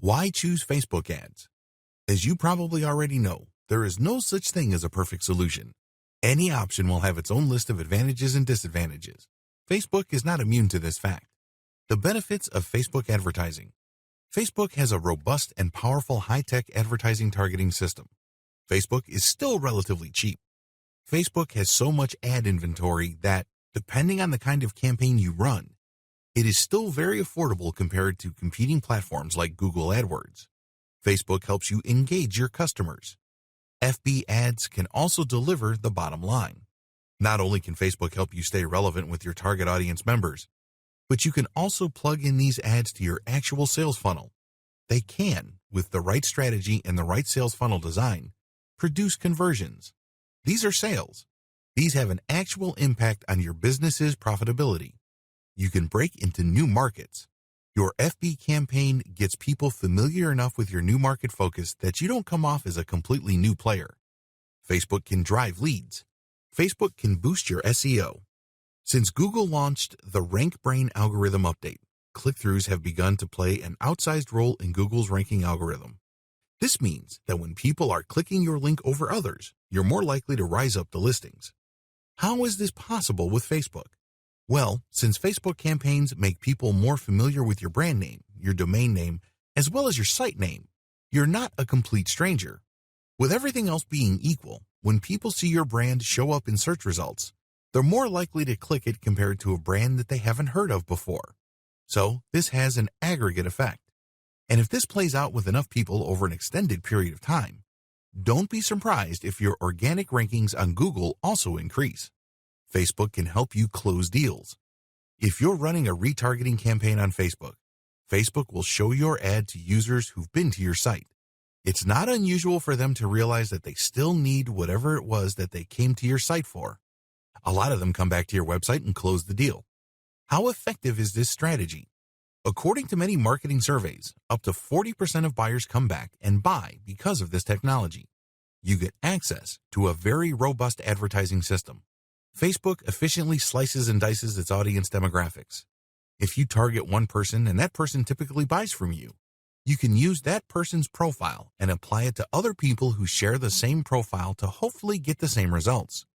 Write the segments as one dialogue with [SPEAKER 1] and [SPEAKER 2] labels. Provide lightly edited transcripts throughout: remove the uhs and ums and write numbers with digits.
[SPEAKER 1] Why choose Facebook ads? As you probably already know, there is no such thing as a perfect solution. Any option will have its own list of advantages and disadvantages. Facebook is not immune to this fact. The benefits of Facebook advertising. Facebook has a robust and powerful high-tech advertising targeting system. Facebook is still relatively cheap. Facebook has so much ad inventory that, depending on the kind of campaign you run, it is still very affordable compared to competing platforms like Google AdWords. Facebook helps you engage your customers. FB ads can also deliver the bottom line. Not only can Facebook help you stay relevant with your target audience members, but you can also plug in these ads to your actual sales funnel. They can, with the right strategy and the right sales funnel design, produce conversions. These are sales. These have an actual impact on your business's profitability. You can break into new markets. Your FB campaign gets people familiar enough with your new market focus that you don't come off as a completely new player. Facebook can drive leads. Facebook can boost your SEO. Since Google launched the Rank Brain algorithm update, click-throughs have begun to play an outsized role in Google's ranking algorithm. This means that when people are clicking your link over others, you're more likely to rise up the listings. How is this possible with Facebook? Well, since Facebook campaigns make people more familiar with your brand name, your domain name, as well as your site name, you're not a complete stranger. With everything else being equal, when people see your brand show up in search results, they're more likely to click it compared to a brand that they haven't heard of before. So this has an aggregate effect. And if this plays out with enough people over an extended period of time, don't be surprised if your organic rankings on Google also increase. Facebook can help you close deals. If you're running a retargeting campaign on Facebook, Facebook will show your ad to users who've been to your site. It's not unusual for them to realize that they still need whatever it was that they came to your site for. A lot of them come back to your website and close the deal. How effective is this strategy? According to many marketing surveys, up to 40% of buyers come back and buy because of this technology. You get access to a very robust advertising system. Facebook efficiently slices and dices its audience demographics. If you target one person and that person typically buys from you, you can use that person's profile and apply it to other people who share the same profile to hopefully get the same results.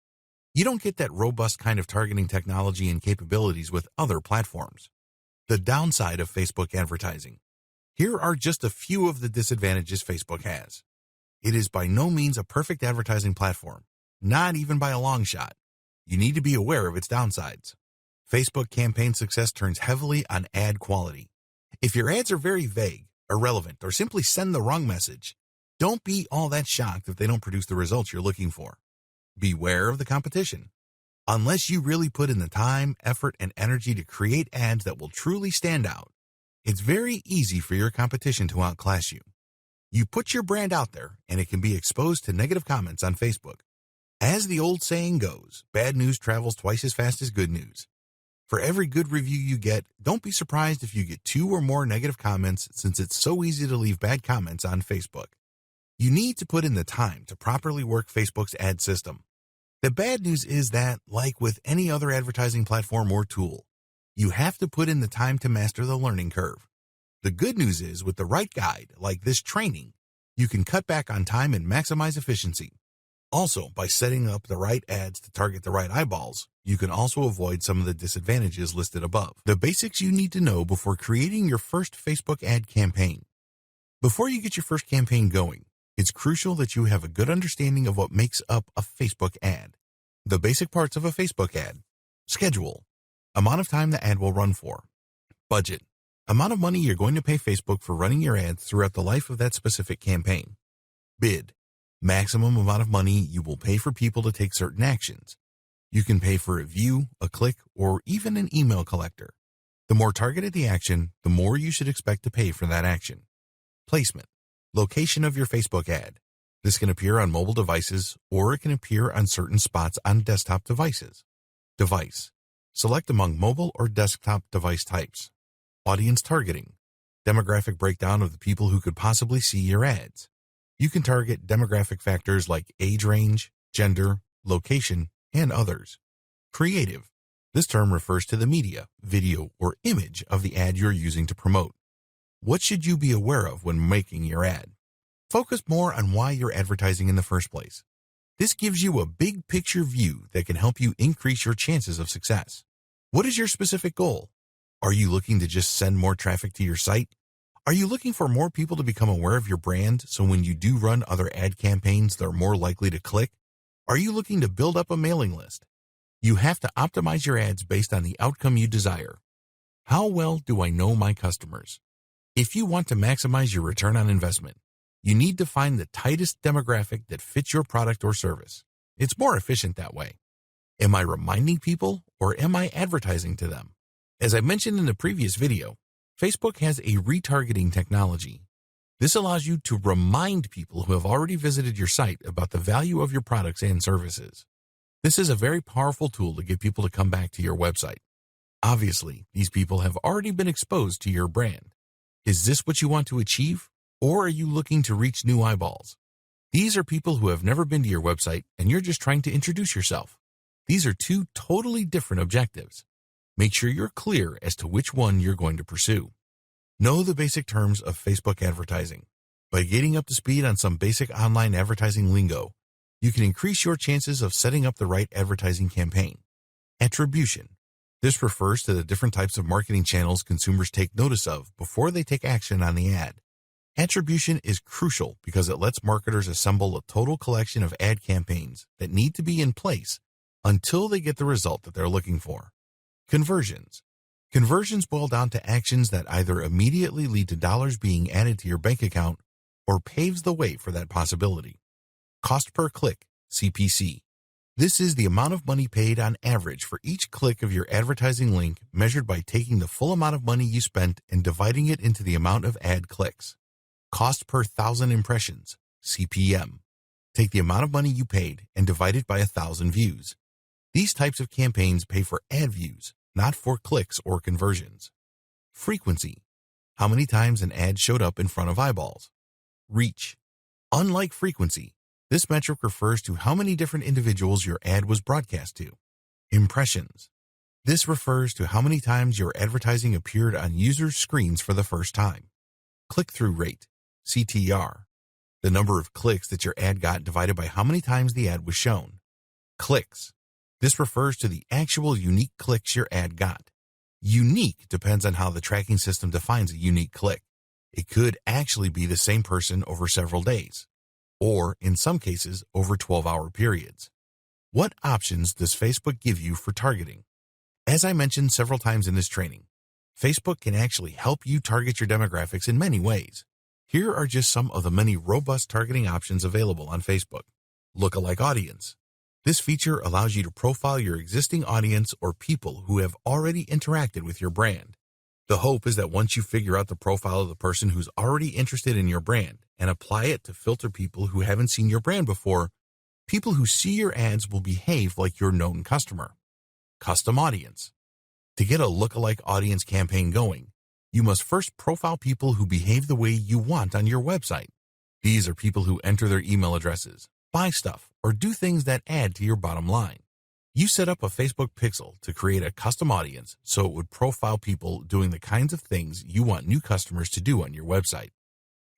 [SPEAKER 1] You don't get that robust kind of targeting technology and capabilities with other platforms. The downside of Facebook advertising. Here are just a few of the disadvantages Facebook has. It is by no means a perfect advertising platform, not even by a long shot. You need to be aware of its downsides. Facebook campaign success turns heavily on ad quality. If your ads are very vague, irrelevant, or simply send the wrong message, don't be all that shocked if they don't produce the results you're looking for. Beware of the competition. Unless you really put in the time, effort, and energy to create ads that will truly stand out, it's very easy for your competition to outclass you. You put your brand out there, and it can be exposed to negative comments on Facebook. As the old saying goes, bad news travels twice as fast as good news. For every good review you get, don't be surprised if you get 2 or more negative comments, since it's so easy to leave bad comments on Facebook. You need to put in the time to properly work Facebook's ad system. The bad news is that, like with any other advertising platform or tool, you have to put in the time to master the learning curve. The good news is, with the right guide, like this training, you can cut back on time and maximize efficiency. Also, by setting up the right ads to target the right eyeballs, you can also avoid some of the disadvantages listed above. The basics you need to know before creating your first Facebook ad campaign. Before you get your first campaign going, it's crucial that you have a good understanding of what makes up a Facebook ad. The basic parts of a Facebook ad. Schedule. Amount of time the ad will run for. Budget. Amount of money you're going to pay Facebook for running your ads throughout the life of that specific campaign. Bid. Maximum amount of money you will pay for people to take certain actions. You can pay for a view, a click, or even an email collector. The more targeted the action, the more you should expect to pay for that action. Placement. Location of your Facebook ad. This can appear on mobile devices, or it can appear on certain spots on desktop devices. Device. Select among mobile or desktop device types. Audience targeting. Demographic breakdown of the people who could possibly see your ads. You can target demographic factors like age range, gender, location, and others. Creative. This term refers to the media, video, or image of the ad you're using to promote. What should you be aware of when making your ad? Focus more on why you're advertising in the first place. This gives you a big picture view that can help you increase your chances of success. What is your specific goal? Are you looking to just send more traffic to your site? Are you looking for more people to become aware of your brand so when you do run other ad campaigns, they're more likely to click? Are you looking to build up a mailing list? You have to optimize your ads based on the outcome you desire. How well do I know my customers? If you want to maximize your return on investment, you need to find the tightest demographic that fits your product or service. It's more efficient that way. Am I reminding people or am I advertising to them? As I mentioned in the previous video, Facebook has a retargeting technology. This allows you to remind people who have already visited your site about the value of your products and services. This is a very powerful tool to get people to come back to your website. Obviously, these people have already been exposed to your brand. Is this what you want to achieve, or are you looking to reach new eyeballs? These are people who have never been to your website and you're just trying to introduce yourself. These are two totally different objectives. Make sure you're clear as to which one you're going to pursue. Know the basic terms of Facebook advertising. By getting up to speed on some basic online advertising lingo, you can increase your chances of setting up the right advertising campaign. Attribution. This refers to the different types of marketing channels consumers take notice of before they take action on the ad. Attribution is crucial because it lets marketers assemble a total collection of ad campaigns that need to be in place until they get the result that they're looking for. Conversions. Conversions boil down to actions that either immediately lead to dollars being added to your bank account or paves the way for that possibility. Cost per click, CPC. This is the amount of money paid on average for each click of your advertising link measured by taking the full amount of money you spent and dividing it into the amount of ad clicks. Cost per 1,000 impressions, CPM. Take the amount of money you paid and divide it by 1,000 views. These types of campaigns pay for ad views, not for clicks or conversions. Frequency. How many times an ad showed up in front of eyeballs. Reach. Unlike frequency, this metric refers to how many different individuals your ad was broadcast to. Impressions. This refers to how many times your advertising appeared on users' screens for the first time. Click-through rate, CTR. The number of clicks that your ad got divided by how many times the ad was shown. Clicks. This refers to the actual unique clicks your ad got. Unique depends on how the tracking system defines a unique click. It could actually be the same person over several days, or in some cases over 12-hour periods. What options does Facebook give you for targeting? As I mentioned several times in this training, Facebook can actually help you target your demographics in many ways. Here are just some of the many robust targeting options available on Facebook. Lookalike audience. This feature allows you to profile your existing audience or people who have already interacted with your brand. The hope is that once you figure out the profile of the person who's already interested in your brand and apply it to filter people who haven't seen your brand before, people who see your ads will behave like your known customer. Custom audience. To get a lookalike audience campaign going, you must first profile people who behave the way you want on your website. These are people who enter their email addresses, buy stuff, or do things that add to your bottom line. You set up a Facebook pixel to create a custom audience so it would profile people doing the kinds of things you want new customers to do on your website.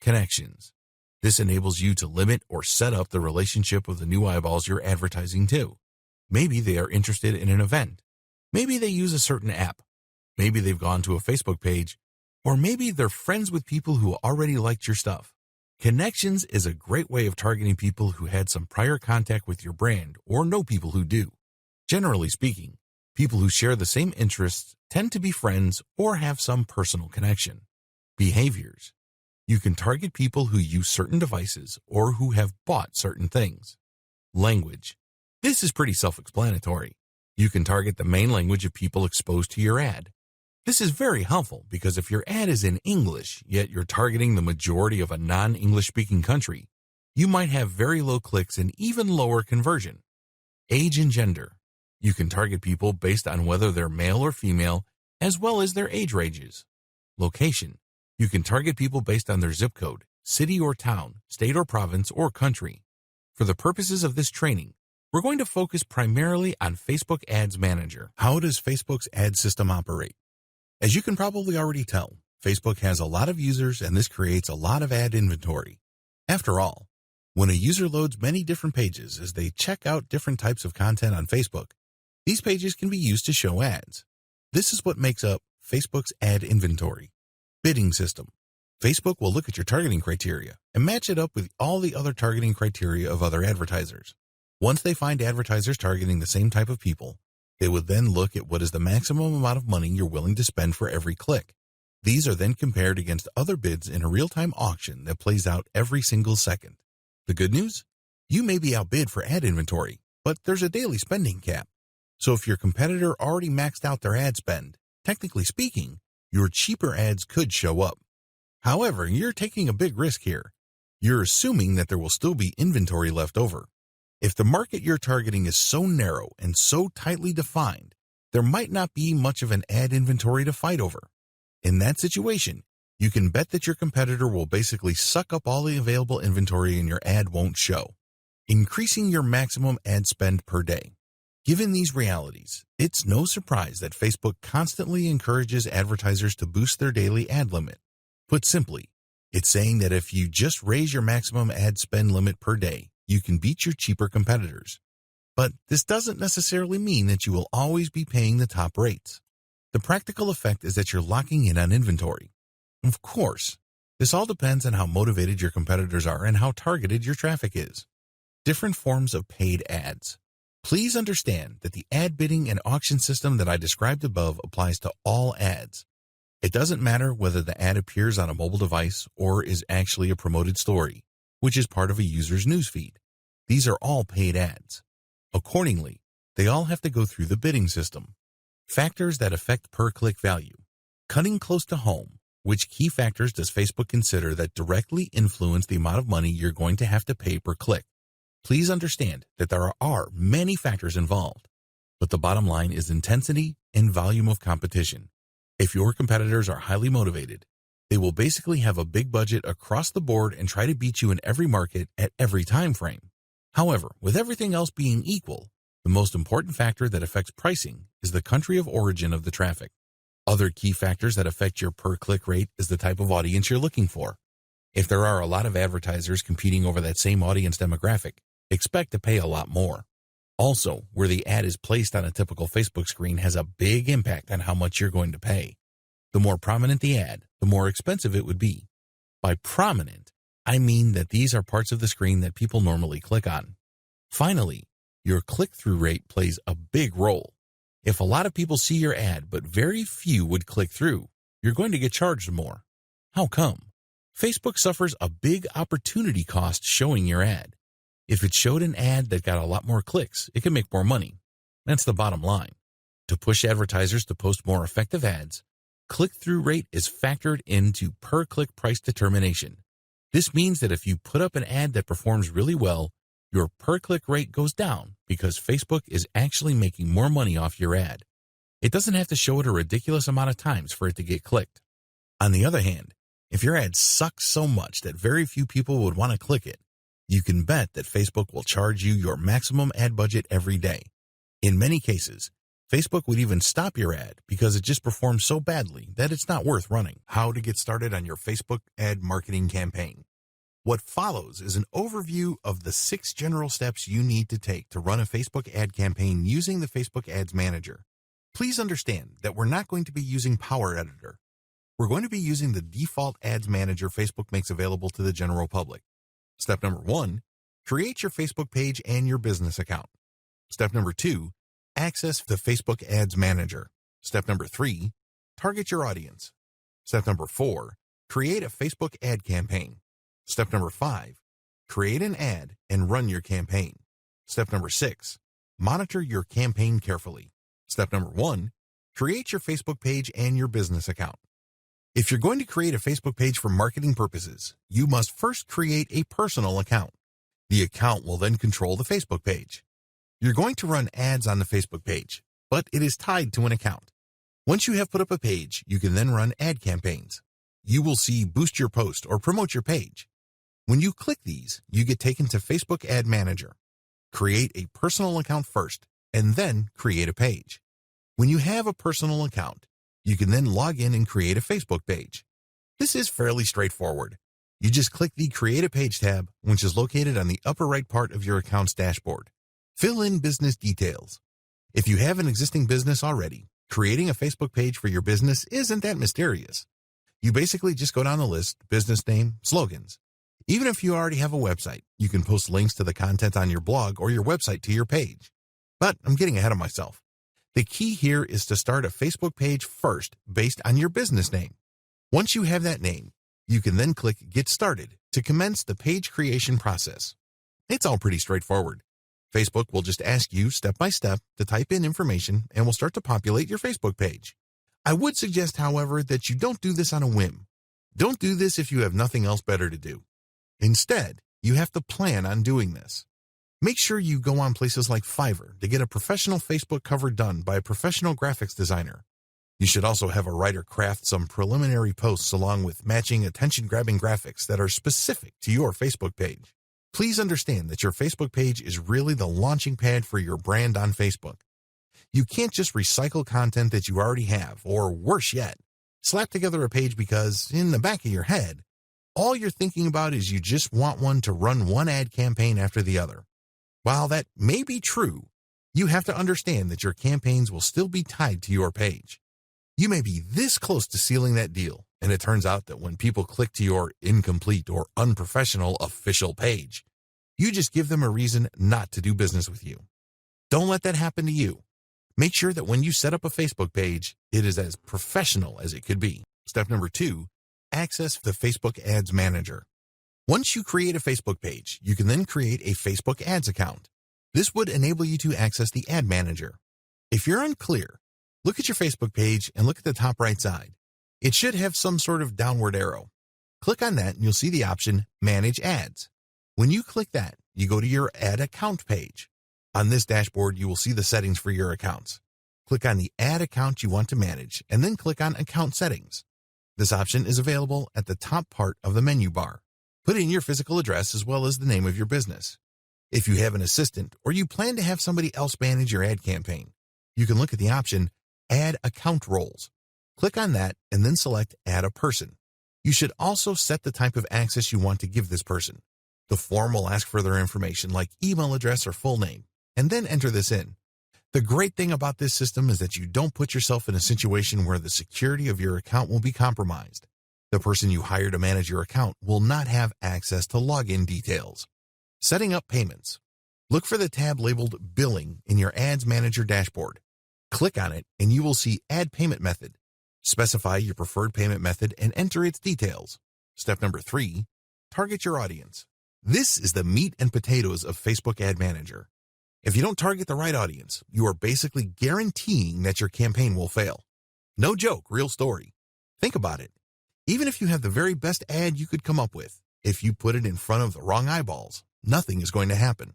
[SPEAKER 1] Connections. This enables you to limit or set up the relationship with the new eyeballs you're advertising to. Maybe they are interested in an event. Maybe they use a certain app. Maybe they've gone to a Facebook page. Or maybe they're friends with people who already liked your stuff. Connections is a great way of targeting people who had some prior contact with your brand or know people who do. Generally speaking, people who share the same interests tend to be friends or have some personal connection. Behaviors. You can target people who use certain devices or who have bought certain things. Language. This is pretty self-explanatory. You can target the main language of people exposed to your ad. This is very helpful because if your ad is in English, yet you're targeting the majority of a non-English speaking country, you might have very low clicks and even lower conversion. Age and gender. You can target people based on whether they're male or female, as well as their age ranges. Location. You can target people based on their zip code, city or town, state or province, or country. For the purposes of this training, we're going to focus primarily on Facebook Ads Manager. How does Facebook's ad system operate? As you can probably already tell, Facebook has a lot of users and this creates a lot of ad inventory. After all, when a user loads many different pages as they check out different types of content on Facebook, these pages can be used to show ads. This is what makes up Facebook's ad inventory. Bidding system. Facebook will look at your targeting criteria and match it up with all the other targeting criteria of other advertisers. Once they find advertisers targeting the same type of people, they will then look at what is the maximum amount of money you're willing to spend for every click. These are then compared against other bids in a real-time auction that plays out every single second. The good news? You may be outbid for ad inventory, but there's a daily spending cap. So if your competitor already maxed out their ad spend, technically speaking, your cheaper ads could show up. However, you're taking a big risk here. You're assuming that there will still be inventory left over. If the market you're targeting is so narrow and so tightly defined, there might not be much of an ad inventory to fight over. In that situation, you can bet that your competitor will basically suck up all the available inventory and your ad won't show, increasing your maximum ad spend per day. Given these realities, it's no surprise that Facebook constantly encourages advertisers to boost their daily ad limit. Put simply, it's saying that if you just raise your maximum ad spend limit per day, you can beat your cheaper competitors. But this doesn't necessarily mean that you will always be paying the top rates. The practical effect is that you're locking in on inventory. Of course, this all depends on how motivated your competitors are and how targeted your traffic is. Different forms of paid ads. Please understand that the ad bidding and auction system that I described above applies to all ads. It doesn't matter whether the ad appears on a mobile device or is actually a promoted story, which is part of a user's newsfeed. These are all paid ads. Accordingly, they all have to go through the bidding system. Factors that affect per-click value. Cutting close to home, which key factors does Facebook consider that directly influence the amount of money you're going to have to pay per click? Please understand that there are many factors involved, but the bottom line is intensity and volume of competition. If your competitors are highly motivated, they will basically have a big budget across the board and try to beat you in every market at every time frame. However, with everything else being equal, the most important factor that affects pricing is the country of origin of the traffic. Other key factors that affect your per-click rate is the type of audience you're looking for. If there are a lot of advertisers competing over that same audience demographic, expect to pay a lot more. Also, where the ad is placed on a typical Facebook screen has a big impact on how much you're going to pay. The more prominent the ad, the more expensive it would be. By prominent, I mean that these are parts of the screen that people normally click on. Finally, your click-through rate plays a big role. If a lot of people see your ad but very few would click through, you're going to get charged more. How come? Facebook suffers a big opportunity cost showing your ad. If it showed an ad that got a lot more clicks, it can make more money. That's the bottom line. To push advertisers to post more effective ads, click-through rate is factored into per-click price determination. This means that if you put up an ad that performs really well, your per-click rate goes down because Facebook is actually making more money off your ad. It doesn't have to show it a ridiculous amount of times for it to get clicked. On the other hand, if your ad sucks so much that very few people would want to click it, you can bet that Facebook will charge you your maximum ad budget every day. In many cases, Facebook would even stop your ad because it just performs so badly that it's not worth running. How to get started on your Facebook ad marketing campaign. What follows is an overview of the 6 general steps you need to take to run a Facebook ad campaign using the Facebook Ads Manager. Please understand that we're not going to be using Power Editor. We're going to be using the default Ads Manager Facebook makes available to the general public. Step number 1, create your Facebook page and your business account. Step number 2, access the Facebook Ads Manager. Step number 3, target your audience. Step number 4, create a Facebook ad campaign. Step number 5, create an ad and run your campaign. Step number 6, monitor your campaign carefully. Step number 1, create your Facebook page and your business account. If you're going to create a Facebook page for marketing purposes, you must first create a personal account. The account will then control the Facebook page. You're going to run ads on the Facebook page, but it is tied to an account. Once you have put up a page, you can then run ad campaigns. You will see Boost Your Post or Promote Your Page. When you click these, you get taken to Facebook Ad Manager. Create a personal account first, and then create a page. When you have a personal account, you can then log in and create a Facebook page. This is fairly straightforward. You just click the Create a Page tab, which is located on the upper right part of your account's dashboard. Fill in business details. If you have an existing business already, creating a Facebook page for your business isn't that mysterious. You basically just go down the list, business name, slogans. Even if you already have a website, you can post links to the content on your blog or your website to your page. But I'm getting ahead of myself. The key here is to start a Facebook page first based on your business name. Once you have that name, you can then click Get Started to commence the page creation process. It's all pretty straightforward. Facebook will just ask you step by step to type in information and will start to populate your Facebook page. I would suggest, however, that you don't do this on a whim. Don't do this if you have nothing else better to do. Instead, you have to plan on doing this. Make sure you go on places like Fiverr to get a professional Facebook cover done by a professional graphics designer. You should also have a writer craft some preliminary posts along with matching attention-grabbing graphics that are specific to your Facebook page. Please understand that your Facebook page is really the launching pad for your brand on Facebook. You can't just recycle content that you already have, or worse yet, slap together a page because, in the back of your head, all you're thinking about is you just want one to run one ad campaign after the other. While that may be true, you have to understand that your campaigns will still be tied to your page. You may be this close to sealing that deal, and it turns out that when people click to your incomplete or unprofessional official page, you just give them a reason not to do business with you. Don't let that happen to you. Make sure that when you set up a Facebook page, it is as professional as it could be. Step number 2, access the Facebook Ads Manager. Once you create a Facebook page, you can then create a Facebook Ads account. This would enable you to access the Ad Manager. If you're unclear, look at your Facebook page and look at the top right side. It should have some sort of downward arrow. Click on that and you'll see the option Manage Ads. When you click that, you go to your Ad Account page. On this dashboard, you will see the settings for your accounts. Click on the ad account you want to manage and then click on Account Settings. This option is available at the top part of the menu bar. Put in your physical address as well as the name of your business. If you have an assistant or you plan to have somebody else manage your ad campaign, you can look at the option Add Account Roles. Click on that and then select Add a Person. You should also set the type of access you want to give this person. The form will ask for their information like email address or full name, and then enter this in. The great thing about this system is that you don't put yourself in a situation where the security of your account will be compromised. The person you hire to manage your account will not have access to login details. Setting up payments. Look for the tab labeled Billing in your Ads Manager dashboard. Click on it and you will see Add Payment Method. Specify your preferred payment method and enter its details. Step number 3, target your audience. This is the meat and potatoes of Facebook Ad Manager. If you don't target the right audience, you are basically guaranteeing that your campaign will fail. No joke, real story. Think about it. Even if you have the very best ad you could come up with, if you put it in front of the wrong eyeballs, nothing is going to happen.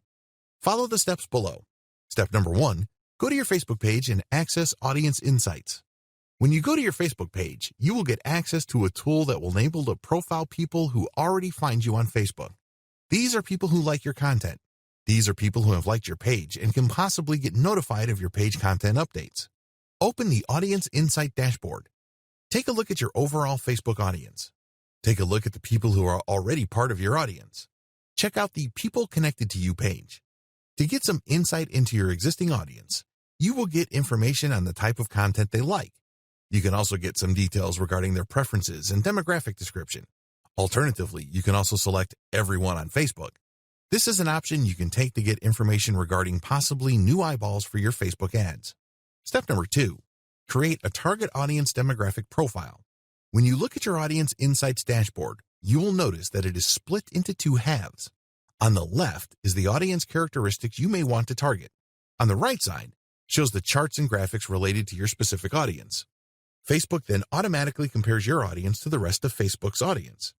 [SPEAKER 1] Follow the steps below. Step number 1, go to your Facebook page and access Audience Insights. When you go to your Facebook page, you will get access to a tool that will enable to profile people who already find you on Facebook. These are people who like your content. These are people who have liked your page and can possibly get notified of your page content updates. Open the Audience Insight dashboard. Take a look at your overall Facebook audience. Take a look at the people who are already part of your audience. Check out the People Connected to You page. To get some insight into your existing audience, you will get information on the type of content they like. You can also get some details regarding their preferences and demographic description. Alternatively, you can also select Everyone on Facebook. This is an option you can take to get information regarding possibly new eyeballs for your Facebook ads. Step number 2, create a target audience demographic profile. When you look at your Audience Insights dashboard, you will notice that it is split into 2 halves. On the left is the audience characteristics you may want to target. On the right side shows the charts and graphics related to your specific audience. Facebook then automatically compares your audience to the rest of Facebook's audience.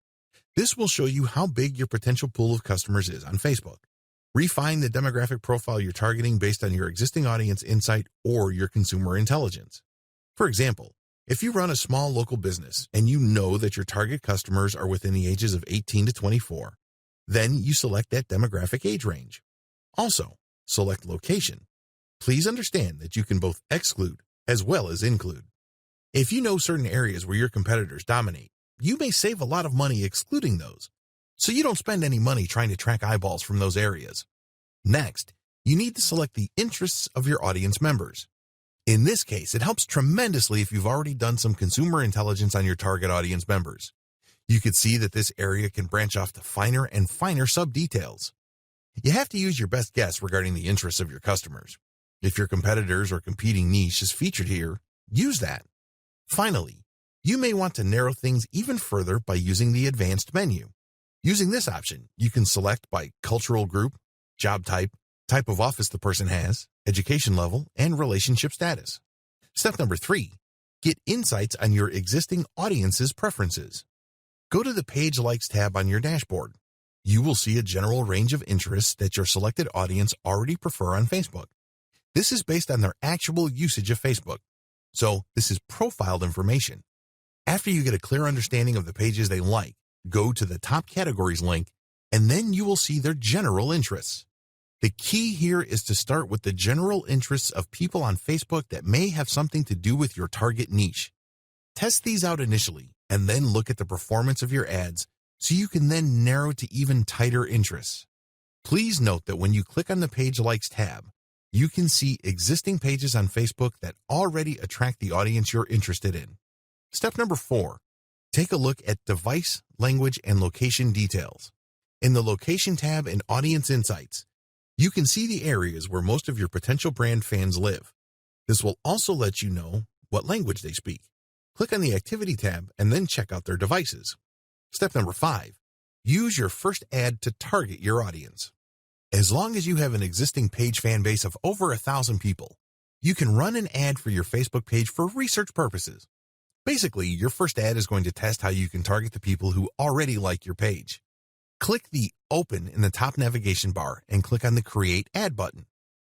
[SPEAKER 1] This will show you how big your potential pool of customers is on Facebook. Refine the demographic profile you're targeting based on your existing audience insight or your consumer intelligence. For example, if you run a small local business and you know that your target customers are within the ages of 18 to 24, then you select that demographic age range. Also, select location. Please understand that you can both exclude as well as include. If you know certain areas where your competitors dominate, you may save a lot of money excluding those, so you don't spend any money trying to track eyeballs from those areas. Next, you need to select the interests of your audience members. In this case, it helps tremendously if you've already done some consumer intelligence on your target audience members. You could see that this area can branch off to finer and finer sub-details. You have to use your best guess regarding the interests of your customers. If your competitors or competing niche is featured here, use that. Finally, you may want to narrow things even further by using the advanced menu. Using this option, you can select by cultural group, job type of office the person has, education level, and relationship status. Step number 3, get insights on your existing audience's preferences. Go to the Page Likes tab on your dashboard. You will see a general range of interests that your selected audience already prefer on Facebook. This is based on their actual usage of Facebook. So this is profiled information. After you get a clear understanding of the pages they like, go to the top categories link, and then you will see their general interests. The key here is to start with the general interests of people on Facebook that may have something to do with your target niche. Test these out initially, and then look at the performance of your ads so you can then narrow to even tighter interests. Please note that when you click on the Page Likes tab, you can see existing pages on Facebook that already attract the audience you're interested in. Step number 4, take a look at device, language, and location details. In the Location tab in Audience Insights, you can see the areas where most of your potential brand fans live. This will also let you know what language they speak. Click on the Activity tab and then check out their devices. Step number 5, use your first ad to target your audience. As long as you have an existing page fan base of over 1,000 people, you can run an ad for your Facebook page for research purposes. Basically, your first ad is going to test how you can target the people who already like your page. Click the Open in the top navigation bar and click on the Create Ad button.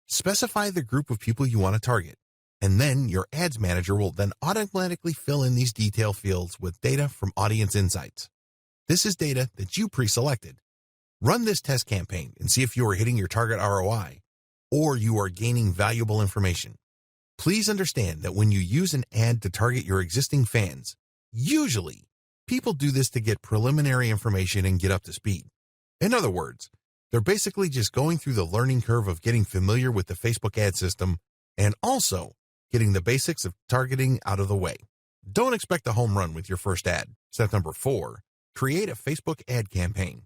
[SPEAKER 1] Specify the group of people you want to target, and then your Ads Manager will then automatically fill in these detail fields with data from Audience Insights. This is data that you pre-selected. Run this test campaign and see if you are hitting your target ROI or you are gaining valuable information. Please understand that when you use an ad to target your existing fans, usually people do this to get preliminary information and get up to speed. In other words, they're basically just going through the learning curve of getting familiar with the Facebook ad system and also getting the basics of targeting out of the way. Don't expect a home run with your first ad. Step number 4, create a Facebook ad campaign.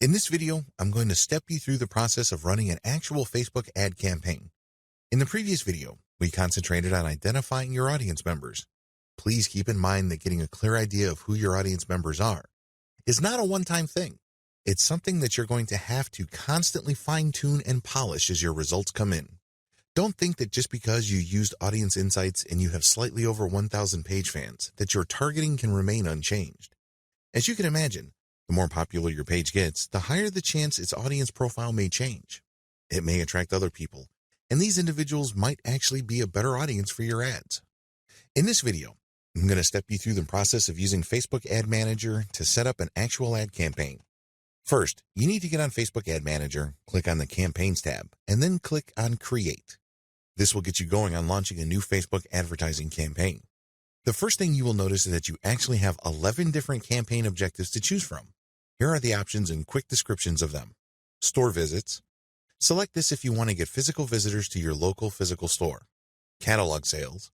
[SPEAKER 1] In this video, I'm going to step you through the process of running an actual Facebook ad campaign. In the previous video, we concentrated on identifying your audience members. Please keep in mind that getting a clear idea of who your audience members are is not a one-time thing. It's something that you're going to have to constantly fine-tune and polish as your results come in. Don't think that just because you used Audience Insights and you have slightly over 1,000 page fans, that your targeting can remain unchanged. As you can imagine, the more popular your page gets, the higher the chance its audience profile may change. It may attract other people, and these individuals might actually be a better audience for your ads. In this video, I'm going to step you through the process of using Facebook Ad Manager to set up an actual ad campaign. First, you need to get on Facebook Ad Manager, click on the Campaigns tab, and then click on Create. This will get you going on launching a new Facebook advertising campaign. The first thing you will notice is that you actually have 11 different campaign objectives to choose from. Here are the options and quick descriptions of them. Store visits. Select this if you want to get physical visitors to your local physical store. Catalog sales.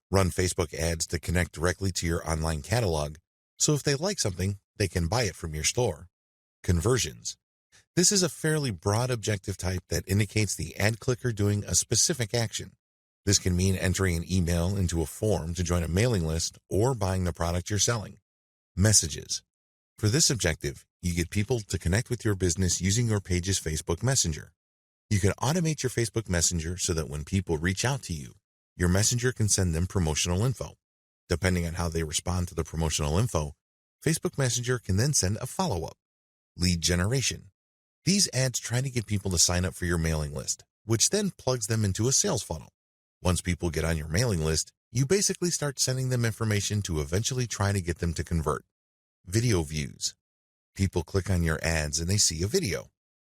[SPEAKER 1] Run Facebook ads to connect directly to your online catalog, so if they like something, they can buy it from your store. Conversions. This is a fairly broad objective type that indicates the ad clicker doing a specific action. This can mean entering an email into a form to join a mailing list or buying the product you're selling. Messages. For this objective, you get people to connect with your business using your page's Facebook Messenger. You can automate your Facebook Messenger so that when people reach out to you, your messenger can send them promotional info. Depending on how they respond to the promotional info, Facebook Messenger can then send a follow-up. Lead generation. These ads try to get people to sign up for your mailing list, which then plugs them into a sales funnel. Once people get on your mailing list, you basically start sending them information to eventually try to get them to convert. Video views. People click on your ads and they see a video.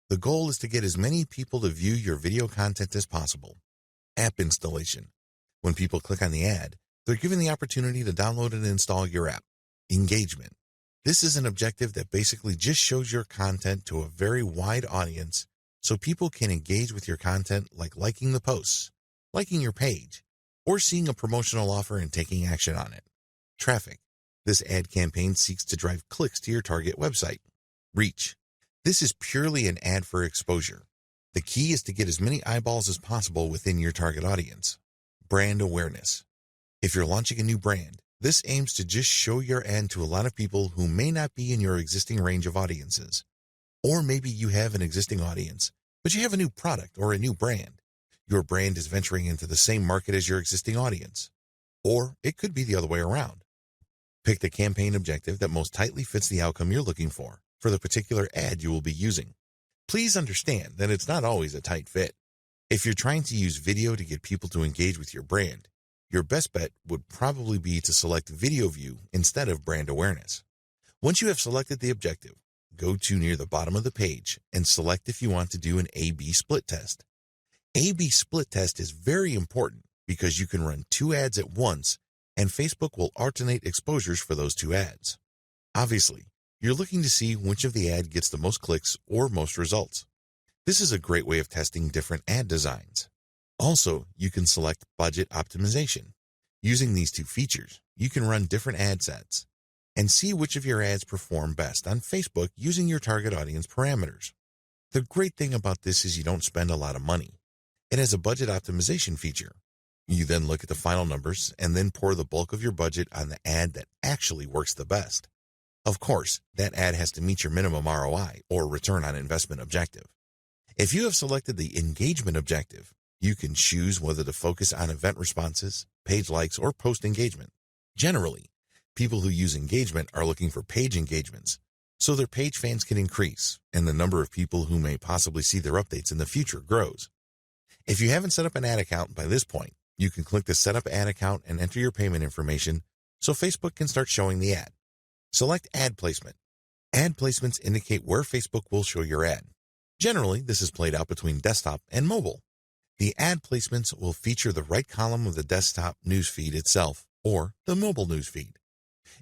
[SPEAKER 1] The goal is to get as many people to view your video content as possible. App installation. When people click on the ad, they're given the opportunity to download and install your app. Engagement. This is an objective that basically just shows your content to a very wide audience so people can engage with your content like liking the posts, liking your page, or seeing a promotional offer and taking action on it. Traffic. This ad campaign seeks to drive clicks to your target website. Reach. This is purely an ad for exposure. The key is to get as many eyeballs as possible within your target audience. Brand awareness. If you're launching a new brand, this aims to just show your ad to a lot of people who may not be in your existing range of audiences. Or maybe you have an existing audience, but you have a new product or a new brand. Your brand is venturing into the same market as your existing audience. Or it could be the other way around. Pick the campaign objective that most tightly fits the outcome you're looking for the particular ad you will be using. Please understand that it's not always a tight fit. If you're trying to use video to get people to engage with your brand, your best bet would probably be to select video view instead of brand awareness. Once you have selected the objective, go to near the bottom of the page and select if you want to do an A/B split test. A/B split test is very important because you can run two ads at once and Facebook will alternate exposures for those two ads. Obviously, you're looking to see which of the ad gets the most clicks or most results. This is a great way of testing different ad designs. Also, you can select budget optimization. Using these two features, you can run different ad sets and see which of your ads perform best on Facebook using your target audience parameters. The great thing about this is you don't spend a lot of money. It has a budget optimization feature. You then look at the final numbers and then pour the bulk of your budget on the ad that actually works the best. Of course, that ad has to meet your minimum ROI or return on investment objective. If you have selected the engagement objective, you can choose whether to focus on event responses, page likes, or post engagement. Generally, people who use engagement are looking for page engagements, so their page fans can increase and the number of people who may possibly see their updates in the future grows. If you haven't set up an ad account by this point, you can click the Set Up Ad Account and enter your payment information so Facebook can start showing the ad. Select Ad Placement. Ad placements indicate where Facebook will show your ad. Generally, this is played out between desktop and mobile. The ad placements will feature the right column of the desktop newsfeed itself or the mobile newsfeed.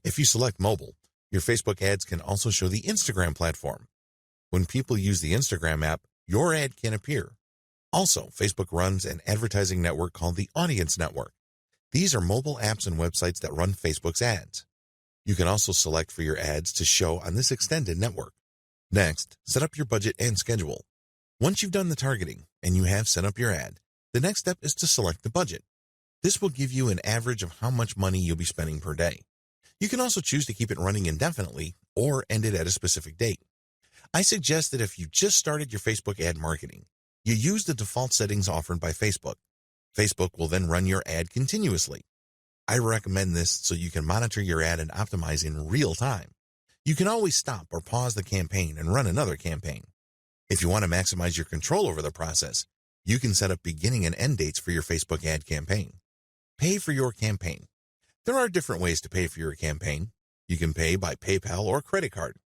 [SPEAKER 1] If you select mobile, your Facebook ads can also show the Instagram platform. When people use the Instagram app, your ad can appear. Also, Facebook runs an advertising network called the Audience Network. These are mobile apps and websites that run Facebook's ads. You can also select for your ads to show on this extended network. Next, set up your budget and schedule. Once you've done the targeting and you have set up your ad, the next step is to select the budget. This will give you an average of how much money you'll be spending per day. You can also choose to keep it running indefinitely or end it at a specific date. I suggest that if you just started your Facebook ad marketing, you use the default settings offered by Facebook. Facebook will then run your ad continuously. I recommend this so you can monitor your ad and optimize in real time. You can always stop or pause the campaign and run another campaign. If you want to maximize your control over the process, you can set up beginning and end dates for your Facebook ad campaign. Pay for your campaign. There are different ways to pay for your campaign. You can pay by PayPal or credit card.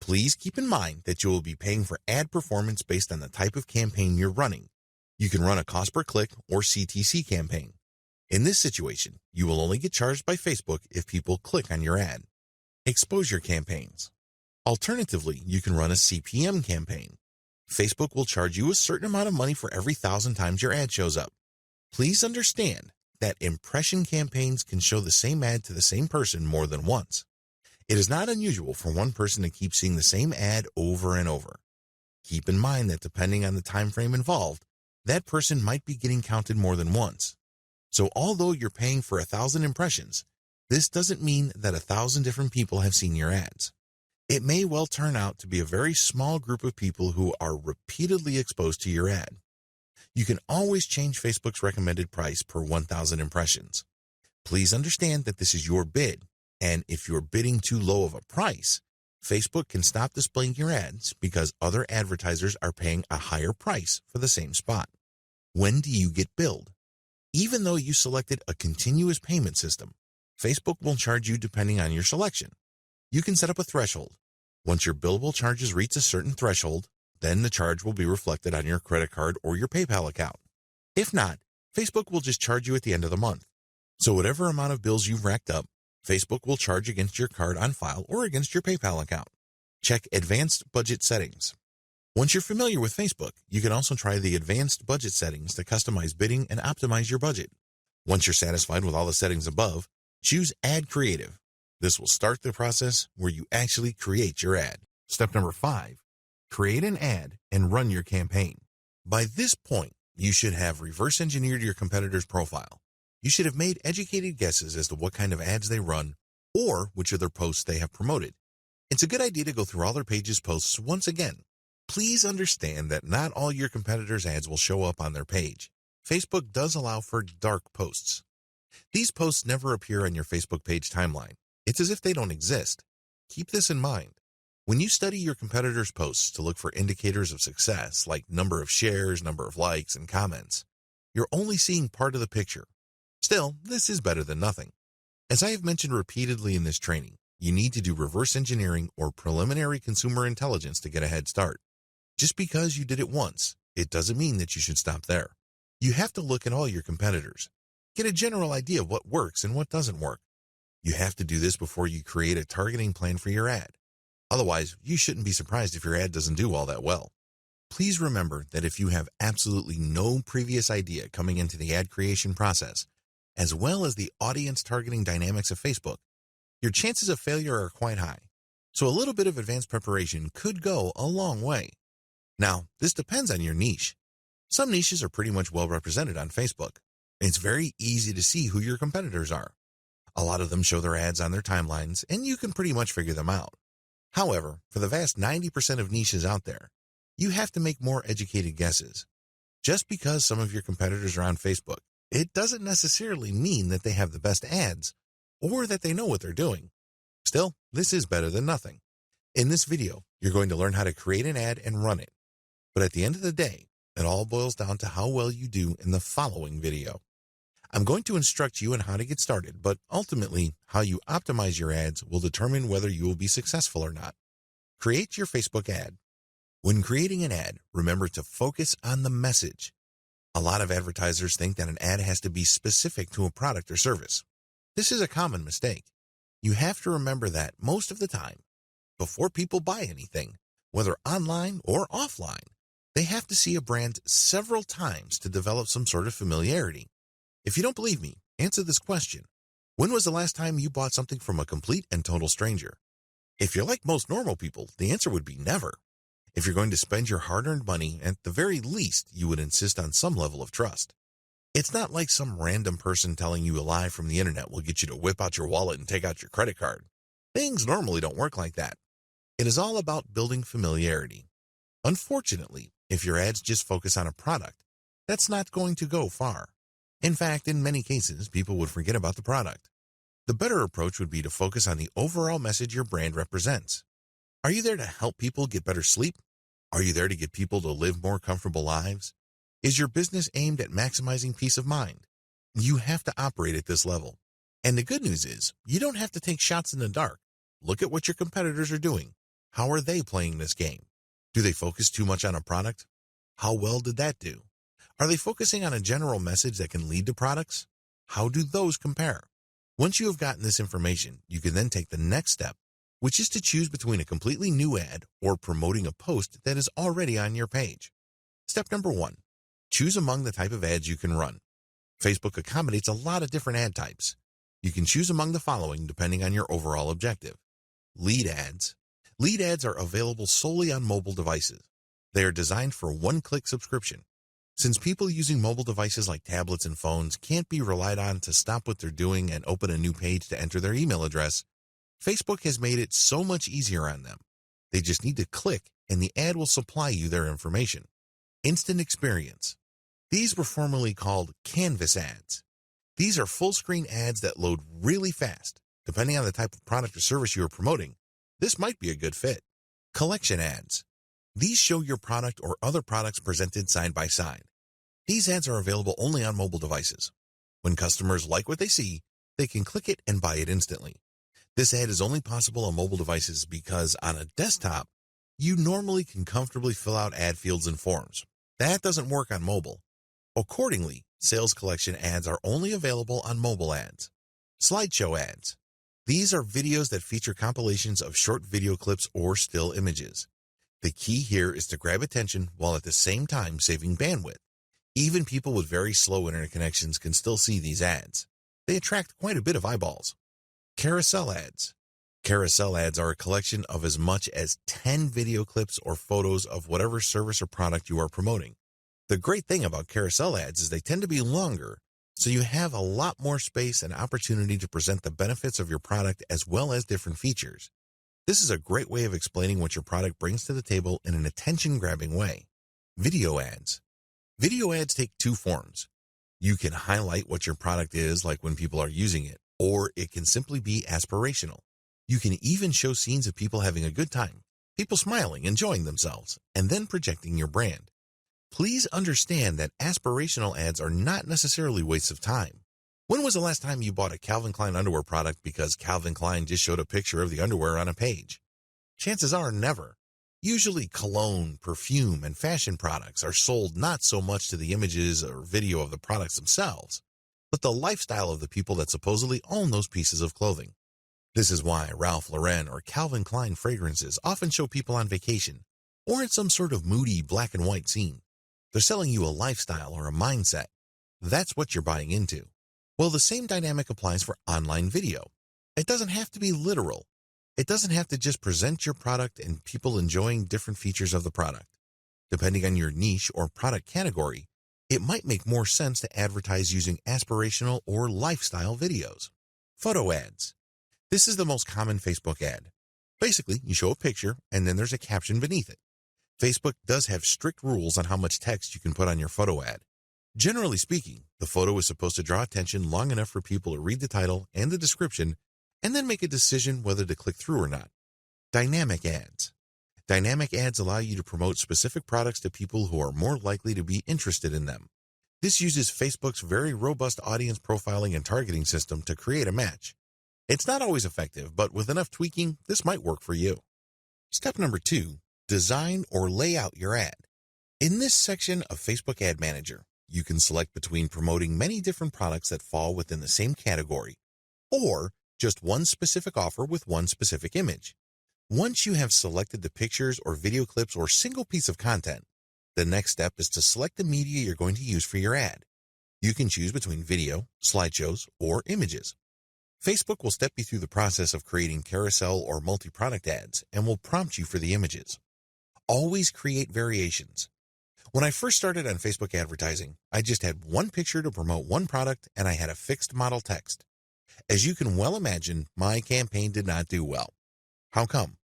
[SPEAKER 1] Please keep in mind that you will be paying for ad performance based on the type of campaign you're running. You can run a cost per click or CTC campaign. In this situation, you will only get charged by Facebook if people click on your ad. Exposure campaigns. Alternatively, you can run a CPM campaign. Facebook will charge you a certain amount of money for every 1,000 times your ad shows up. Please understand that impression campaigns can show the same ad to the same person more than once. It is not unusual for one person to keep seeing the same ad over and over. Keep in mind that depending on the time frame involved, that person might be getting counted more than once. So although you're paying for 1,000 impressions, this doesn't mean that 1,000 different people have seen your ads. It may well turn out to be a very small group of people who are repeatedly exposed to your ad. You can always change Facebook's recommended price per 1,000 impressions. Please understand that this is your bid, and if you're bidding too low of a price, Facebook can stop displaying your ads because other advertisers are paying a higher price for the same spot. When do you get billed? Even though you selected a continuous payment system, Facebook will charge you depending on your selection. You can set up a threshold. Once your billable charges reach a certain threshold, then the charge will be reflected on your credit card or your PayPal account. If not, Facebook will just charge you at the end of the month. So whatever amount of bills you've racked up, Facebook will charge against your card on file or against your PayPal account. Check Advanced Budget Settings. Once you're familiar with Facebook, you can also try the Advanced Budget Settings to customize bidding and optimize your budget. Once you're satisfied with all the settings above, choose Ad Creative. This will start the process where you actually create your ad. Step number 5, create an ad and run your campaign. By this point, you should have reverse engineered your competitor's profile. You should have made educated guesses as to what kind of ads they run or which of their posts they have promoted. It's a good idea to go through all their pages' posts once again. Please understand that not all your competitors' ads will show up on their page. Facebook does allow for dark posts. These posts never appear on your Facebook page timeline. It's as if they don't exist. Keep this in mind. When you study your competitors' posts to look for indicators of success, like number of shares, number of likes, and comments, you're only seeing part of the picture. Still, this is better than nothing. As I have mentioned repeatedly in this training, you need to do reverse engineering or preliminary consumer intelligence to get a head start. Just because you did it once, it doesn't mean that you should stop there. You have to look at all your competitors. Get a general idea of what works and what doesn't work. You have to do this before you create a targeting plan for your ad. Otherwise, you shouldn't be surprised if your ad doesn't do all that well. Please remember that if you have absolutely no previous idea coming into the ad creation process, as well as the audience targeting dynamics of Facebook, your chances of failure are quite high. So a little bit of advanced preparation could go a long way. Now, this depends on your niche. Some niches are pretty much well represented on Facebook. It's very easy to see who your competitors are. A lot of them show their ads on their timelines, and you can pretty much figure them out. However, for the vast 90% of niches out there, you have to make more educated guesses. Just because some of your competitors are on Facebook, it doesn't necessarily mean that they have the best ads or that they know what they're doing. Still, this is better than nothing. In this video, you're going to learn how to create an ad and run it. But at the end of the day, it all boils down to how well you do in the following video. I'm going to instruct you on how to get started, but ultimately, how you optimize your ads will determine whether you will be successful or not. Create your Facebook ad. When creating an ad, remember to focus on the message. A lot of advertisers think that an ad has to be specific to a product or service. This is a common mistake. You have to remember that most of the time, before people buy anything, whether online or offline, they have to see a brand several times to develop some sort of familiarity. If you don't believe me, answer this question. When was the last time you bought something from a complete and total stranger? If you're like most normal people, the answer would be never. If you're going to spend your hard-earned money, at the very least, you would insist on some level of trust. It's not like some random person telling you a lie from the internet will get you to whip out your wallet and take out your credit card. Things normally don't work like that. It is all about building familiarity. Unfortunately, if your ads just focus on a product, that's not going to go far. In fact, in many cases, people would forget about the product. The better approach would be to focus on the overall message your brand represents. Are you there to help people get better sleep? Are you there to get people to live more comfortable lives? Is your business aimed at maximizing peace of mind? You have to operate at this level. And the good news is, you don't have to take shots in the dark. Look at what your competitors are doing. How are they playing this game? Do they focus too much on a product? How well did that do? Are they focusing on a general message that can lead to products? How do those compare? Once you have gotten this information, you can then take the next step, which is to choose between a completely new ad or promoting a post that is already on your page. Step number 1, choose among the type of ads you can run. Facebook accommodates a lot of different ad types. You can choose among the following depending on your overall objective. Lead ads. Lead ads are available solely on mobile devices. They are designed for one-click subscription. Since people using mobile devices like tablets and phones can't be relied on to stop what they're doing and open a new page to enter their email address, Facebook has made it so much easier on them. They just need to click and the ad will supply you their information. Instant experience. These were formerly called canvas ads. These are full-screen ads that load really fast. Depending on the type of product or service you are promoting, this might be a good fit. Collection ads. These show your product or other products presented side by side. These ads are available only on mobile devices. When customers like what they see, they can click it and buy it instantly. This ad is only possible on mobile devices because on a desktop, you normally can comfortably fill out ad fields and forms. That doesn't work on mobile. Accordingly, sales collection ads are only available on mobile ads. Slideshow ads. These are videos that feature compilations of short video clips or still images. The key here is to grab attention while at the same time saving bandwidth. Even people with very slow internet connections can still see these ads. They attract quite a bit of eyeballs. Carousel ads. Carousel ads are a collection of as much as 10 video clips or photos of whatever service or product you are promoting. The great thing about carousel ads is they tend to be longer, so you have a lot more space and opportunity to present the benefits of your product as well as different features. This is a great way of explaining what your product brings to the table in an attention-grabbing way. Video ads. Video ads take two forms. You can highlight what your product is like when people are using it, or it can simply be aspirational. You can even show scenes of people having a good time, people smiling, enjoying themselves, and then projecting your brand. Please understand that aspirational ads are not necessarily wastes of time. When was the last time you bought a Calvin Klein underwear product because Calvin Klein just showed a picture of the underwear on a page? Chances are never. Usually cologne, perfume, and fashion products are sold not so much to the images or video of the products themselves, but the lifestyle of the people that supposedly own those pieces of clothing. This is why Ralph Lauren or Calvin Klein fragrances often show people on vacation or in some sort of moody black and white scene. They're selling you a lifestyle or a mindset. That's what you're buying into. Well, the same dynamic applies for online video. It doesn't have to be literal. It doesn't have to just present your product and people enjoying different features of the product. Depending on your niche or product category, it might make more sense to advertise using aspirational or lifestyle videos. Photo ads. This is the most common Facebook ad. Basically, you show a picture and then there's a caption beneath it. Facebook does have strict rules on how much text you can put on your photo ad. Generally speaking, the photo is supposed to draw attention long enough for people to read the title and the description and then make a decision whether to click through or not. Dynamic ads. Dynamic ads allow you to promote specific products to people who are more likely to be interested in them. This uses Facebook's very robust audience profiling and targeting system to create a match. It's not always effective, but with enough tweaking, this might work for you. Step number 2, design or lay out your ad. In this section of Facebook Ad Manager, you can select between promoting many different products that fall within the same category, or just one specific offer with one specific image. Once you have selected the pictures or video clips or single piece of content, the next step is to select the media you're going to use for your ad. You can choose between video, slideshows, or images. Facebook will step you through the process of creating carousel or multi-product ads and will prompt you for the images. Always create variations. When I first started on Facebook advertising, I just had one picture to promote one product and I had a fixed model text. As you can well imagine, my campaign did not do well. How come?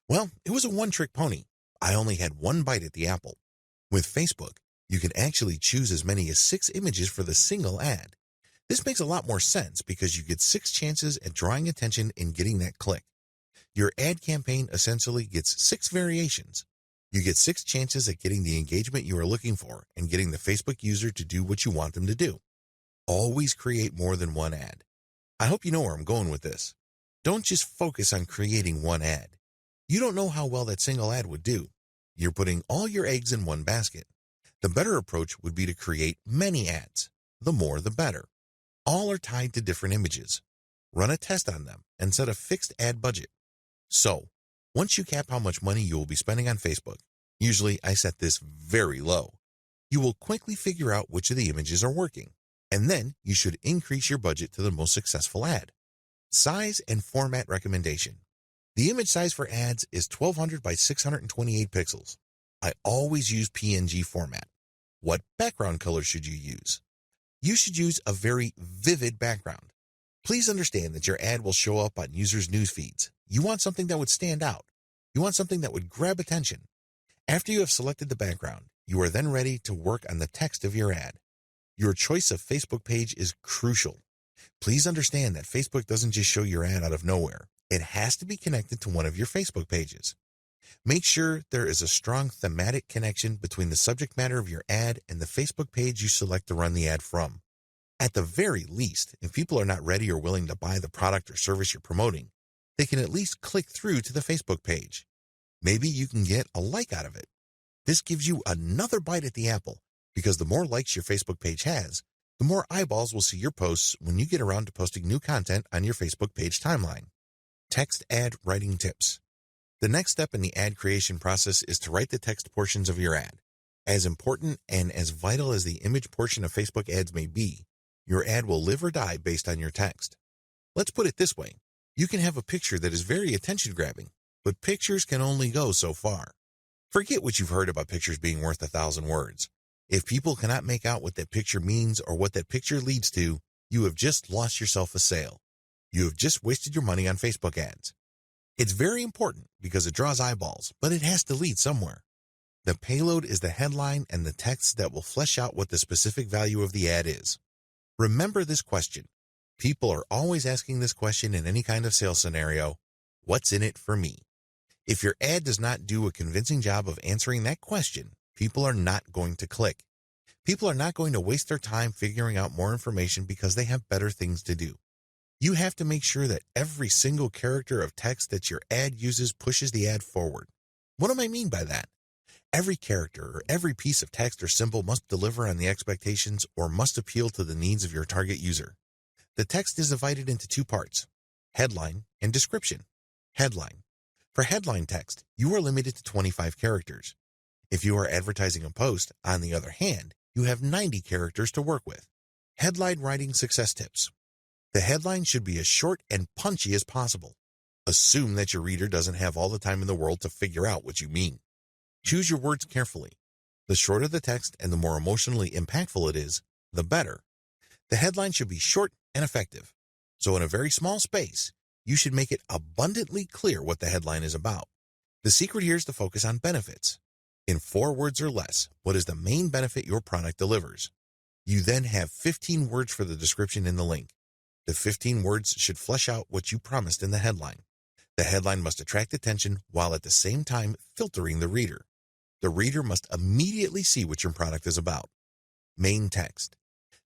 [SPEAKER 1] Well, it was a one-trick pony. I only had one bite at the apple. With Facebook, you can actually choose as many as 6 images for the single ad. This makes a lot more sense because you get 6 chances at drawing attention and getting that click. Your ad campaign essentially gets 6 variations. You get 6 chances at getting the engagement you are looking for and getting the Facebook user to do what you want them to do. Always create more than one ad. I hope you know where I'm going with this. Don't just focus on creating one ad. You don't know how well that single ad would do. You're putting all your eggs in one basket. The better approach would be to create many ads. The more, the better. All are tied to different images. Run a test on them and set a fixed ad budget. So, once you cap how much money you will be spending on Facebook, usually I set this very low, you will quickly figure out which of the images are working, and then you should increase your budget to the most successful ad. Size and format recommendation. The image size for ads is 1200 by 628 pixels. I always use PNG format. What background color should you use? You should use a very vivid background. Please understand that your ad will show up on users' news feeds. You want something that would stand out. You want something that would grab attention. After you have selected the background, you are then ready to work on the text of your ad. Your choice of Facebook page is crucial. Please understand that Facebook doesn't just show your ad out of nowhere. It has to be connected to one of your Facebook pages. Make sure there is a strong thematic connection between the subject matter of your ad and the Facebook page you select to run the ad from. At the very least, if people are not ready or willing to buy the product or service you're promoting, they can at least click through to the Facebook page. Maybe you can get a like out of it. This gives you another bite at the apple because the more likes your Facebook page has, the more eyeballs will see your posts when you get around to posting new content on your Facebook page timeline. Text ad writing tips. The next step in the ad creation process is to write the text portions of your ad. As important and as vital as the image portion of Facebook ads may be, your ad will live or die based on your text. Let's put it this way. You can have a picture that is very attention-grabbing, but pictures can only go so far. Forget what you've heard about pictures being worth 1,000 words. If people cannot make out what that picture means or what that picture leads to, you have just lost yourself a sale. You have just wasted your money on Facebook ads. It's very important because it draws eyeballs, but it has to lead somewhere. The payload is the headline and the text that will flesh out what the specific value of the ad is. Remember this question. People are always asking this question in any kind of sales scenario. What's in it for me? If your ad does not do a convincing job of answering that question, people are not going to click. People are not going to waste their time figuring out more information because they have better things to do. You have to make sure that every single character of text that your ad uses pushes the ad forward. What do I mean by that? Every character or every piece of text or symbol must deliver on the expectations or must appeal to the needs of your target user. The text is divided into two parts, headline and description. Headline. For headline text, you are limited to 25 characters. If you are advertising a post, on the other hand, you have 90 characters to work with. Headline writing success tips. The headline should be as short and punchy as possible. Assume that your reader doesn't have all the time in the world to figure out what you mean. Choose your words carefully. The shorter the text and the more emotionally impactful it is, the better. The headline should be short and effective. So in a very small space, you should make it abundantly clear what the headline is about. The secret here is to focus on benefits. In 4 words or less, what is the main benefit your product delivers? You then have 15 words for the description in the link. The 15 words should flesh out what you promised in the headline. The headline must attract attention while at the same time filtering the reader. The reader must immediately see what your product is about. Main text.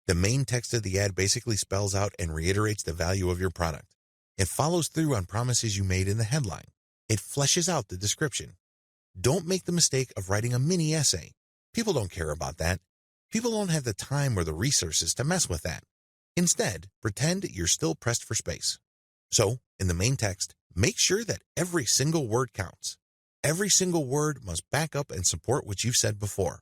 [SPEAKER 1] The main text of the ad basically spells out and reiterates the value of your product. It follows through on promises you made in the headline. It fleshes out the description. Don't make the mistake of writing a mini essay. People don't care about that. People don't have the time or the resources to mess with that. Instead, pretend you're still pressed for space. So, in the main text, make sure that every single word counts. Every single word must back up and support what you've said before.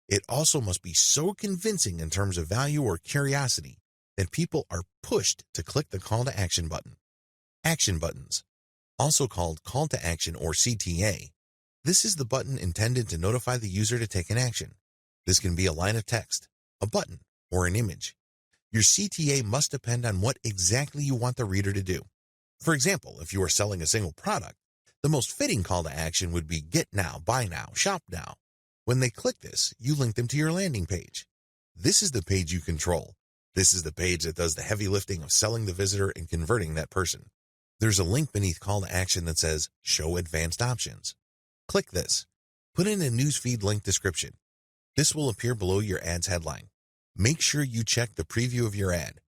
[SPEAKER 1] It also must be so convincing in terms of value or curiosity that people are pushed to click the call to action button. Action buttons, also called call to action or CTA. This is the button intended to notify the user to take an action. This can be a line of text, a button, or an image. Your CTA must depend on what exactly you want the reader to do. For example, if you are selling a single product, the most fitting call to action would be get now, buy now, shop now. When they click this, you link them to your landing page. This is the page you control. This is the page that does the heavy lifting of selling the visitor and converting that person. There's a link beneath call to action that says show advanced options. Click this. Put in a newsfeed link description. This will appear below your ad's headline. Make sure you check the preview of your ad.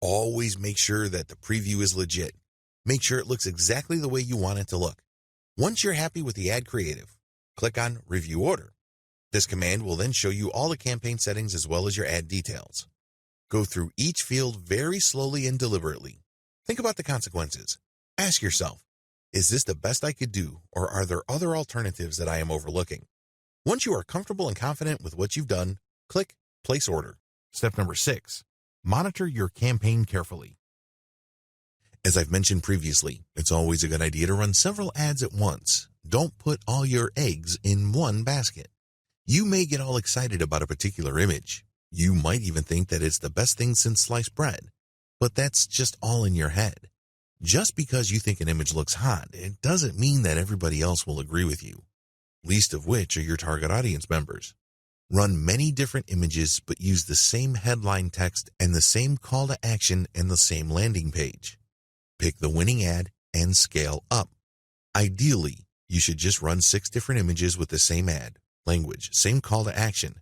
[SPEAKER 1] Always make sure that the preview is legit. Make sure it looks exactly the way you want it to look. Once you're happy with the ad creative, click on Review Order. This command will then show you all the campaign settings as well as your ad details. Go through each field very slowly and deliberately. Think about the consequences. Ask yourself, is this the best I could do, or are there other alternatives that I am overlooking? Once you are comfortable and confident with what you've done, click Place Order. Step number 6, monitor your campaign carefully. As I've mentioned previously, it's always a good idea to run several ads at once. Don't put all your eggs in one basket. You may get all excited about a particular image. You might even think that it's the best thing since sliced bread. But that's just all in your head. Just because you think an image looks hot, it doesn't mean that everybody else will agree with you. Least of which are your target audience members. Run many different images, but use the same headline text and the same call to action and the same landing page. Pick the winning ad and scale up. Ideally, you should just run 6 different images with the same ad, language, same call to action,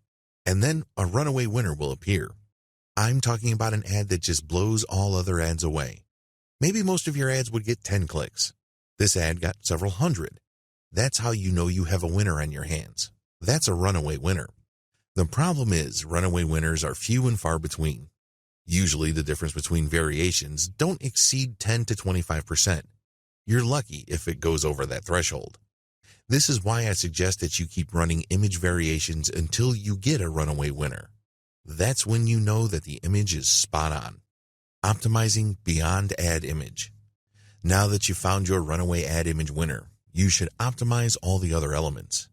[SPEAKER 1] and then a runaway winner will appear. I'm talking about an ad that just blows all other ads away. Maybe most of your ads would get 10 clicks. This ad got several hundred. That's how you know you have a winner on your hands. That's a runaway winner. The problem is runaway winners are few and far between. Usually the difference between variations don't exceed 10 to 25%. You're lucky if it goes over that threshold. This is why I suggest that you keep running image variations until you get a runaway winner. That's when you know that the image is spot on. Optimizing beyond ad image. Now that you found your runaway ad image winner, you should optimize all the other elements.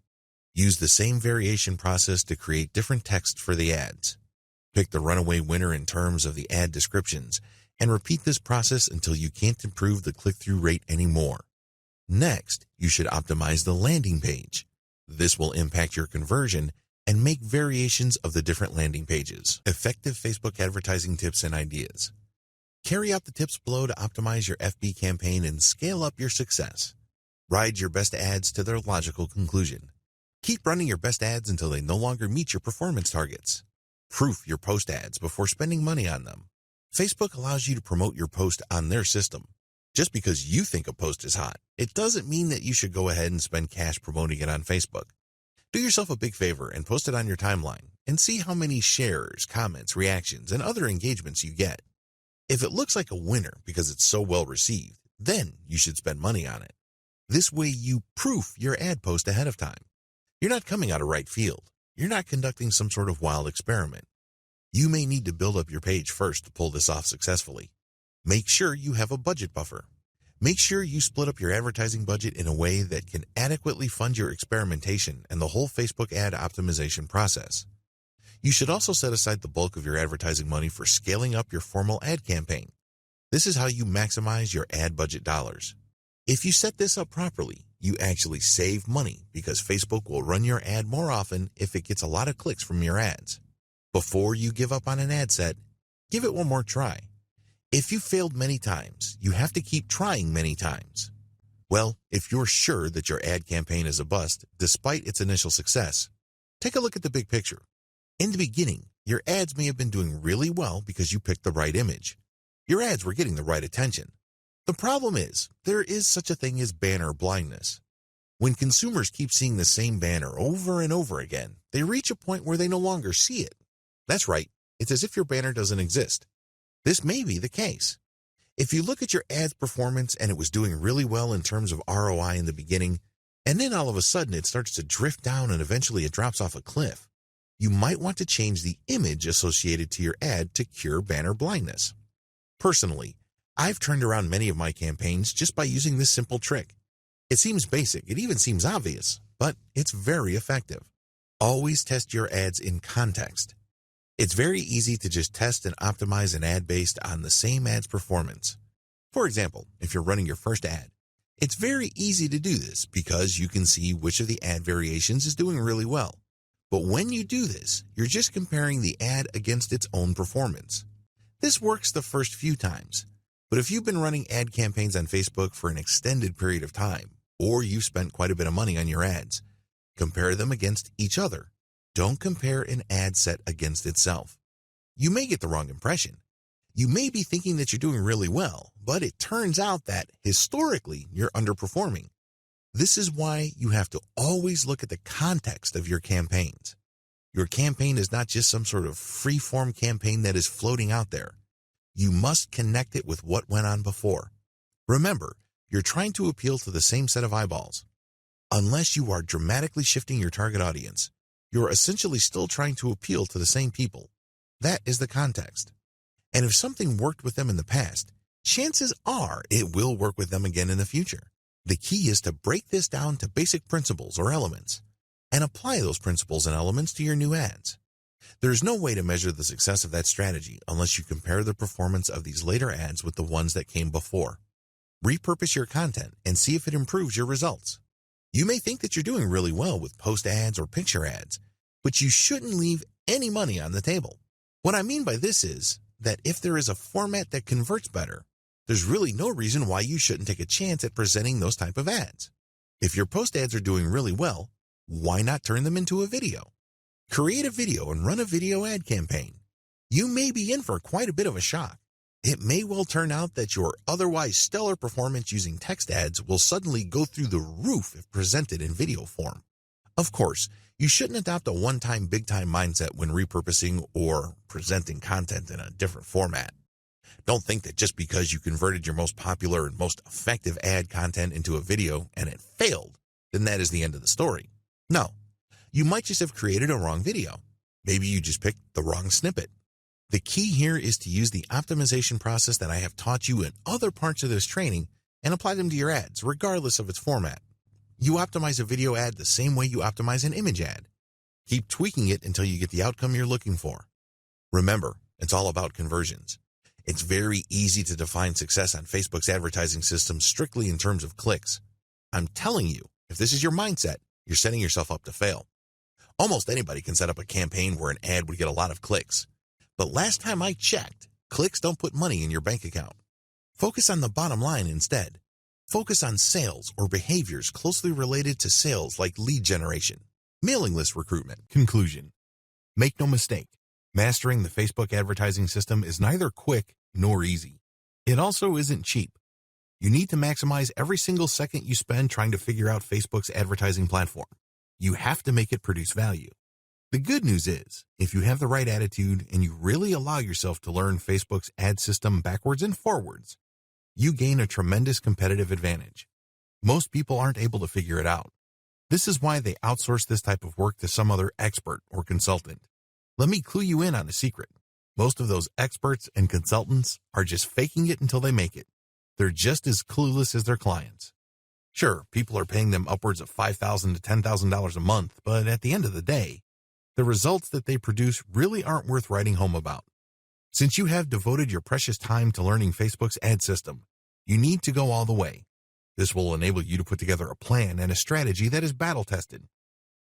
[SPEAKER 1] Use the same variation process to create different text for the ads. Pick the runaway winner in terms of the ad descriptions, and repeat this process until you can't improve the click-through rate anymore. Next, you should optimize the landing page. This will impact your conversion and make variations of the different landing pages. Effective Facebook advertising tips and ideas. Carry out the tips below to optimize your FB campaign and scale up your success. Ride your best ads to their logical conclusion. Keep running your best ads until they no longer meet your performance targets. Proof your post ads before spending money on them. Facebook allows you to promote your post on their system. Just because you think a post is hot, it doesn't mean that you should go ahead and spend cash promoting it on Facebook. Do yourself a big favor and post it on your timeline and see how many shares, comments, reactions, and other engagements you get. If it looks like a winner because it's so well received, then you should spend money on it. This way you proof your ad post ahead of time. You're not coming out of right field. You're not conducting some sort of wild experiment. You may need to build up your page first to pull this off successfully. Make sure you have a budget buffer. Make sure you split up your advertising budget in a way that can adequately fund your experimentation and the whole Facebook ad optimization process. You should also set aside the bulk of your advertising money for scaling up your formal ad campaign. This is how you maximize your ad budget dollars. If you set this up properly, you actually save money because Facebook will run your ad more often if it gets a lot of clicks from your ads. Before you give up on an ad set, give it one more try. If you failed many times, you have to keep trying many times. Well, if you're sure that your ad campaign is a bust, despite its initial success, take a look at the big picture. In the beginning, your ads may have been doing really well because you picked the right image. Your ads were getting the right attention. The problem is, there is such a thing as banner blindness. When consumers keep seeing the same banner over and over again, they reach a point where they no longer see it. That's right, it's as if your banner doesn't exist. This may be the case. If you look at your ad's performance and it was doing really well in terms of ROI in the beginning, and then all of a sudden it starts to drift down and eventually it drops off a cliff, you might want to change the image associated to your ad to cure banner blindness. Personally, I've turned around many of my campaigns just by using this simple trick. It seems basic, it even seems obvious, but it's very effective. Always test your ads in context. It's very easy to just test and optimize an ad based on the same ad's performance. For example, if you're running your first ad, it's very easy to do this because you can see which of the ad variations is doing really well. But when you do this, you're just comparing the ad against its own performance. This works the first few times, but if you've been running ad campaigns on Facebook for an extended period of time, or you've spent quite a bit of money on your ads, compare them against each other. Don't compare an ad set against itself. You may get the wrong impression. You may be thinking that you're doing really well, but it turns out that, historically, you're underperforming. This is why you have to always look at the context of your campaigns. Your campaign is not just some sort of free-form campaign that is floating out there. You must connect it with what went on before. Remember, you're trying to appeal to the same set of eyeballs. Unless you are dramatically shifting your target audience, you're essentially still trying to appeal to the same people. That is the context. And if something worked with them in the past, chances are it will work with them again in the future. The key is to break this down to basic principles or elements and apply those principles and elements to your new ads. There's no way to measure the success of that strategy unless you compare the performance of these later ads with the ones that came before. Repurpose your content and see if it improves your results. You may think that you're doing really well with post ads or picture ads, but you shouldn't leave any money on the table. What I mean by this is that if there is a format that converts better, there's really no reason why you shouldn't take a chance at presenting those type of ads. If your post ads are doing really well, why not turn them into a video? Create a video and run a video ad campaign. You may be in for quite a bit of a shock. It may well turn out that your otherwise stellar performance using text ads will suddenly go through the roof if presented in video form. Of course, you shouldn't adopt a one-time big-time mindset when repurposing or presenting content in a different format. Don't think that just because you converted your most popular and most effective ad content into a video and it failed, then that is the end of the story. No, you might just have created a wrong video. Maybe you just picked the wrong snippet. The key here is to use the optimization process that I have taught you in other parts of this training and apply them to your ads, regardless of its format. You optimize a video ad the same way you optimize an image ad. Keep tweaking it until you get the outcome you're looking for. Remember, it's all about conversions. It's very easy to define success on Facebook's advertising system strictly in terms of clicks. I'm telling you, if this is your mindset, you're setting yourself up to fail. Almost anybody can set up a campaign where an ad would get a lot of clicks. But last time I checked, clicks don't put money in your bank account. Focus on the bottom line instead. Focus on sales or behaviors closely related to sales like lead generation, mailing list recruitment. Conclusion. Make no mistake, mastering the Facebook advertising system is neither quick nor easy. It also isn't cheap. You need to maximize every single second you spend trying to figure out Facebook's advertising platform. You have to make it produce value. The good news is, if you have the right attitude and you really allow yourself to learn Facebook's ad system backwards and forwards, you gain a tremendous competitive advantage. Most people aren't able to figure it out. This is why they outsource this type of work to some other expert or consultant. Let me clue you in on a secret. Most of those experts and consultants are just faking it until they make it. They're just as clueless as their clients. Sure, people are paying them upwards of $5,000 to $10,000 a month, but at the end of the day, the results that they produce really aren't worth writing home about. Since you have devoted your precious time to learning Facebook's ad system, you need to go all the way. This will enable you to put together a plan and a strategy that is battle-tested.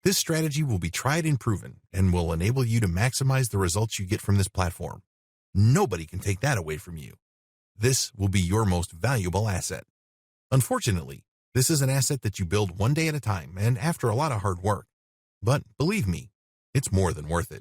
[SPEAKER 1] This strategy will be tried and proven and will enable you to maximize the results you get from this platform. Nobody can take that away from you. This will be your most valuable asset. Unfortunately, this is an asset that you build one day at a time and after a lot of hard work. But believe me, it's more than worth it.